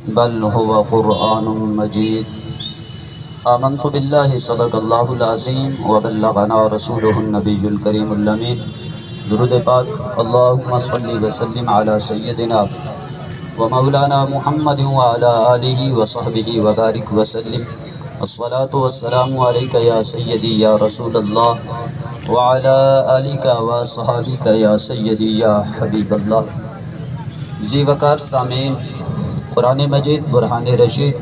بل هو قرآن مجيد. آمنت بالله صدق الله العظيم وبلغنا رسوله النبي الكريم الأمين. درود پاک. اللهم صل وسلم على سيدنا ومولانا محمد وعلى آله وصحبه وبارك وسلم. الصلاة والسلام عليك يا سيدي يا رسول الله وعلى آلك وصحابك يا سيدي يا حبيب الله. ذی وقار سامعین، قرآن مجید برہان رشید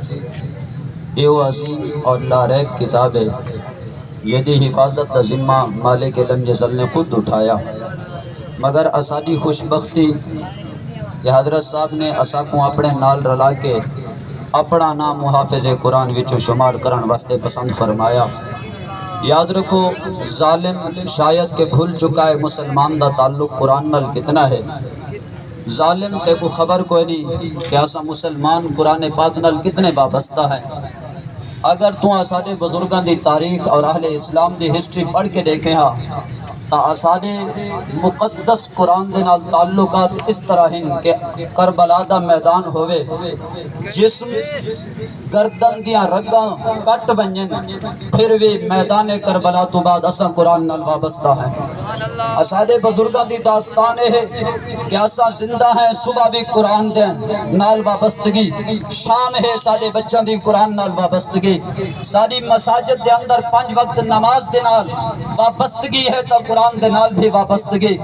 یہ عظیم اور لاریب کتاب ہے. یہ دی حفاظت دا ذمہ مالک لم یزل نے خود اٹھایا، مگر اسادی خوش بختی کہ حضرت صاحب نے اسا کو اپنے نال رلا کے اپنا نام محافظ قرآن وچو شمار کرن واسطے پسند فرمایا. یاد رکھو، ظالم شاید کہ بھول چکا ہے مسلمان دا تعلق قرآن نال کتنا ہے. ظالم تے کو خبر کوئی نہیں کہ ایسا مسلمان قرآن پاک نال کتنے وابستہ ہے. اگر تو اساڑے بزرگاں دی تاریخ اور اہل اسلام دی ہسٹری پڑھ کے دیکھیں ہاں تا اساڑے مقدس قرآن دے نال تعلقات اس طرح ہیں کہ کربلا دا میدان ہوئے، جسم گردن دیاں رگاں کٹ بنجن، پھر بھی میدان کربلا تو بعد اسا قرآن نال وابستہ ہیں. اساڑے بزرگاں دی داستان ہے کہ اسا زندہ ہیں، صبح بھی قرآن دے نال وابستگی، شام ہے ساڑے بچوں دی قرآن نال وابستگی، ساری مساجد دے اندر 5 وقت نماز دے نال وابستگی ہے تا قرآن دے نال بھی وابستگی.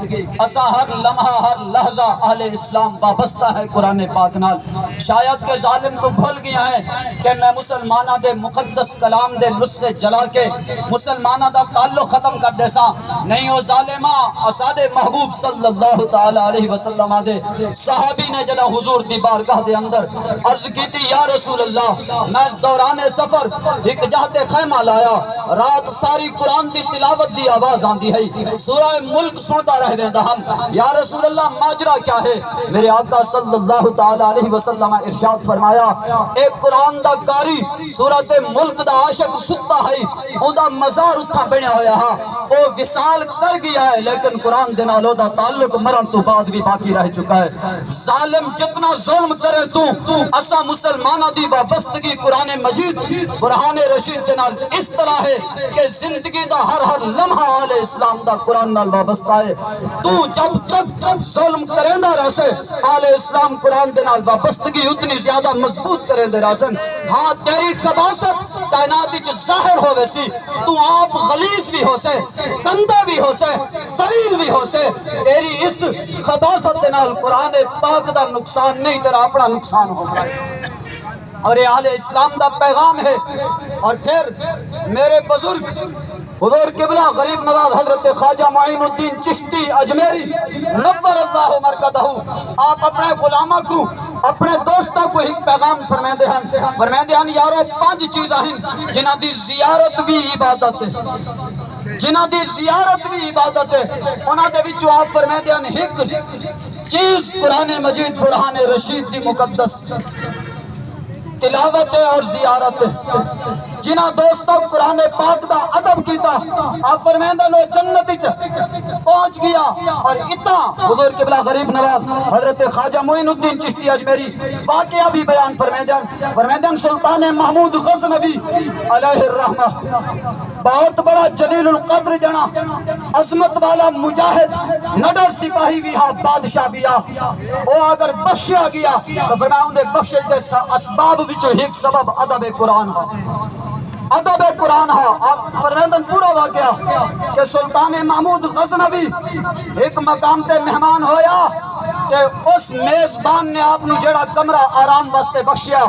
اسا ہر لمحہ ہر لحظہ اہل اسلام وابستہ ہے قرآن پاک نال. شاید کہ ظالم کو بھول گیا ہے کہ میں مسلمانہ دے مقدس کلام دے نسخے جلا کے مسلمانہ دا تعلق ختم کر دے سا. نہیں ہو ظالمہ، اساڑے محبوب صلی اللہ تعالی علیہ وسلم دے صحابی نے جنہ حضور دی بارگاہ دے اندر عرض کی تھی، یا رسول اللہ میں دوران سفر ایک جہت خیمہ لایا، رات ساری قرآن دی تلاوت دی آواز آندی ہے، سورہ ملک سنتا رہ ویندا ہم. یا رسول اللہ ماجرا کیا ہے؟ میرے آقا صلی اللہ تعالی علیہ وسلم ارشاد فرمایا، ایک قرآن دا قاری سورۃ ملک دا عاشق ستا ہے، اوندا مزار اتھا بنیا ہویا ہا، او وصال کر گیا ہے لیکن قرآن دے نال دا تعلق مرن تو بعد بھی باقی رہ چکا ہے. ظالم جتنا ظلم کرے تو اسا مسلمانہ دی وابستگی قرآن مجید برہان رشید دے نال اس طرح ہے کہ زندگی دا ہر لمحہ اہل اسلام دا قرآن نال وابستہ ہے. تو جب تک ظلم کریندا رہسے اہل اسلام قرآن دے نال وابستگی اتنی زیادہ مضبوط کریندے رہسن. ہاں تیری خباثت کائنات وچ ظاہر ہوے سی، تو آپ غلیظ بھی ہو سے، گندا بھی ہو سے، ذلیل بھی ہو سے، تیری اس خباثت دے نال قرآن پاک دا نقصان نہیں، تیرا اپنا نقصان ہوگا. اور یہ اہل اسلام دا پیغام ہے. اور پھر میرے بزرگ حضور قبلہ غریب نواز حضرت خواجہ معین الدین چشتی اجمیری نور اللہ مرکزہ، آپ اپنے غلامہ کو اپنے دوستہ کو ایک پیغام فرمیندے ہیں، یارو 5 چیزاں ہیں جنہ دی زیارت بھی عبادت ہے، جنہ دی زیارت بھی عبادت ہے. انہاں دے وچوں آپ فرمیندے ہیں ایک چیز قرآن مجید برہان رشید دی مقدس تلاوت اور زیارت. جنہ دوستوں قرآن پاک دا ادب کیتا آپ فرمیندہ لو جنت پہنچ گیا. اور اتنا حضور قبلہ غریب نواز حضرت خواجہ معین الدین چشتی اجمیری واقعہ بھی بیان فرمیندہ سلطان محمود غزنوی علیہ الرحمہ بہت بڑا جلیل القدر جنا عظمت والا مجاہد نڈر سپاہی بھی ہاں بادشاہ بھی ہاں. وہ اگر بخشیا گیا تو فرماؤں دے بخشے دے اسباب بچو ایک سبب ادب قرآن ہاں، ادب قرآن ہاں. آپ فرمیندن پورا واقعہ کہ سلطان محمود غزنوی ایک مقام تے مہمان ہویا کہ اس میزبان نے آپ نو جڑا کمرہ آرام واسطے بخشیا.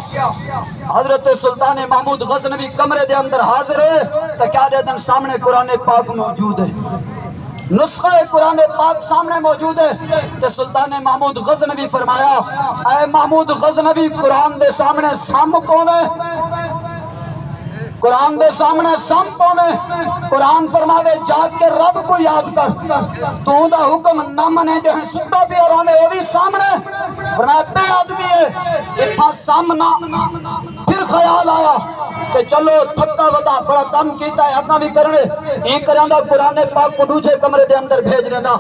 حضرت سلطان محمود غزنوی کمرے دے اندر حاضر ہے تو کیا دے دن سامنے قرآن پاک موجود ہے، نسخہ قرآن پاک سامنے موجود ہے. کہ سلطان محمود غزنوی فرمایا، اے محمود غزنوی قرآن دے سامنے سام پونے، قرآن دے سامنے سام پونے. قرآن فرماوے جاگ کے رب کو یاد کر، تو دا حکم نہ منے دے ہیں ستا بھی اور ہمیں وہ بھی سامنے. فرمایا بے آدمی ہے اتھا سامنا. پھر خیال آیا کہ چلو تھکا ودا بڑا کم کیتا ہے اگاں بھی کرنے ہی کراندا قرآن پاک کو دوسرے کمرے دے اندر بھیج لینا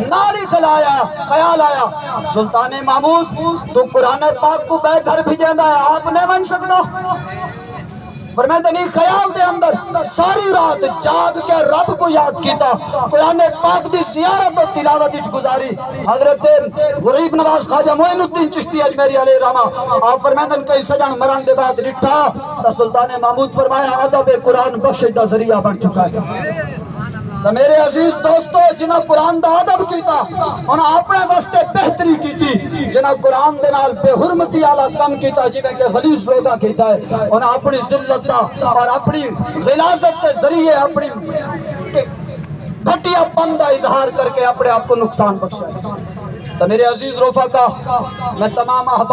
ناری خیال آیا سلطان محمود تو قرآن پاک کو بے گھر بھیجیندا ہے آپ نے من سکنا فرمائے نہیں خیال دے اندر ساری رات جاگ کے رب کو یاد کیتا قرآن پاک دی زیارت و تلاوت اچ گزاری حضرت غریب نواز خواجہ معین الدین چشتی اجمیری علیہ رحمہ آپ فرمائے کئی سجن مرن دے بعد رٹھا تا سلطان محمود فرمایا ادب قرآن بخشش دا ذریعہ بن چکا ہے تو میرے عزیز دوستو جنہاں قرآن دا ادب کیتا انہاں اپنے واسطے بہتری کیتی جنہاں قرآن دے نال بے حرمتی والا کم کیتا جویں کہ غلیظ لوگاں کیتا ہے انہاں اپنی ذلت دا اور اپنی غلاظت کے ذریعے اپنی گھٹیا پن دا اظہار کر کے اپنے آپ کو نقصان بخشا ہے تو میرے عزیز رفقا میں تمام احباب